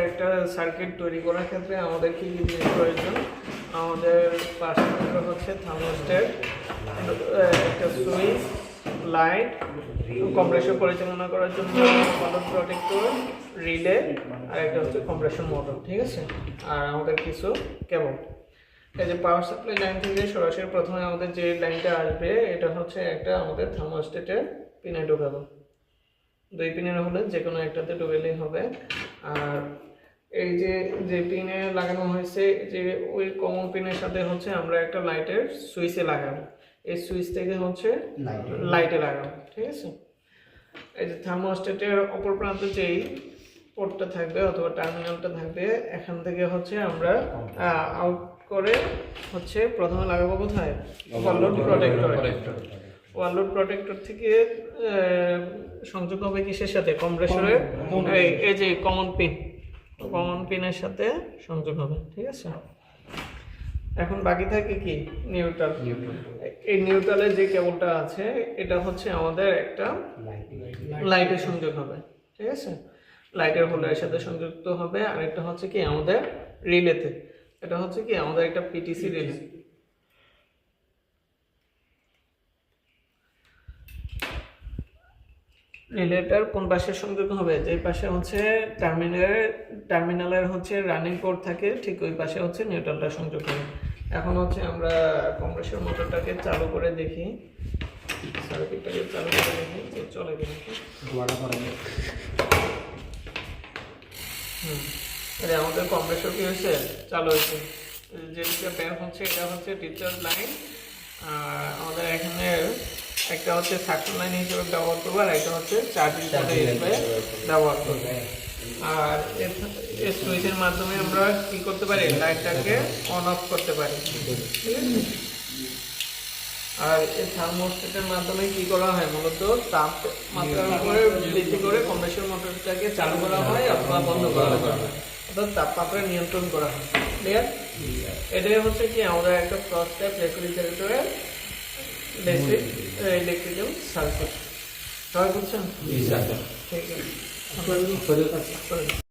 একটা সার্কিট তৈরি করার ক্ষেত্রে আমাদের কি কি জিনিস প্রয়োজন? আমাদের পাশে হচ্ছে থার্মোস্ট্যাট, একটা সুইচ, লাইট, কম্প্রেসর পরিচালনা করার জন্য পালক প্রোটেক্টর, রিলে, আর একটা হচ্ছে কম্প্রেশন মোটর। ঠিক আছে, আর আমাদের কিছু কেবল। এই যে পাওয়ার সাপ্লাই লাইন থেকে সরাসরি প্রথমে আমাদের যে লাইনটা আসবে এটা হচ্ছে একটা আমাদের থার্মোস্ট্যাটের পিনে ঢোকাবো। 2 পিনের হলে যে কোনো একটাতে ঢোকালেই হবে। আর এই যে পিনে লাগানো হয়েছে যে ওই কমন পিনের সাথে হচ্ছে আমরা একটা লাইটের সুইচে লাগাবো। এই সুইচ থেকে হচ্ছে লাইটে লাগাবো। ঠিক আছে, এই যে থার্মোস্ট্যাটের অপর প্রান্তে যেই পোর্টটা থাকবে অথবা টার্মিনালটা থাকবে, এখান থেকে হচ্ছে আমরা আউট করে হচ্ছে প্রথমে লাগাবো কোথায়? ওভারলোড প্রোটেক্টরে। ওভারলোড প্রোটেক্টর থেকে সংযোগ হবে কিসের সাথে? কম্প্রেসরের এই যে কমন পিনের সাথে সংযোগ হবে। ঠিক আছে, এখন বাকি থাকে কি? নিউট্রাল। এই নিউট্রালের যে কেবলটা আছে এটা হচ্ছে আমাদের একটা লাইটের সংযোগ হবে। ঠিক আছে, লাইটের হোল্ডারের সাথে সংযুক্ত হবে। আর একটা হচ্ছে কি আমাদের রিলেতে, এটা হচ্ছে কি আমাদের একটা পিটিসি রিলে। রিলেটার কোন পাশে সংযোগ হবে? যে পাশে হচ্ছে টার্মিনালের হচ্ছে রানিং পোর্ট থাকে, ঠিক ওই পাশে হচ্ছে নিউট্রালটা সংযোগ হবে। এখন হচ্ছে আমরা কম্প্রেসর মোটরটাকে চালু করে দেখি, সার্কিটটাকে চালু করে দেখি যে চলে কিনা। এটা আমাদের কম্প্রেসর কি হয়েছে? চালু হয়েছে। যেদিকে বের হচ্ছে এটা হচ্ছে ডিসচার্জ লাইন। আমাদের এখানে একটা হচ্ছে সাকশন লাইন হিসেবে ব্যবহার করবো, আর একটা হচ্ছে চার্জিং পোর্ট হিসেবে ব্যবহার করবো। আর এই সুইচের মাধ্যমে আমরা কি করতে পারি? লাইটটাকে অন অফ করতে পারি। ঠিক আছে, আর এই থার্মোস্ট্যাটের মাধ্যমে কি করা হয়? মূলত তাপমাত্রার উপরে ভিত্তি করে কম্প্রেসর মোটরটাকে চালু করা হয় অথবা বন্ধ করা হয়, অর্থাৎ তাপমাত্রা নিয়ন্ত্রণ করা হয়। ক্লিয়ার? এটাই হচ্ছে কি আমাদের একটা প্রস্টেপ রেফ্রিজারেটরের বেসিক ইলেকট্রিক্যাল সার্কিট। সবাই বুঝছেন? ঠিক আছে।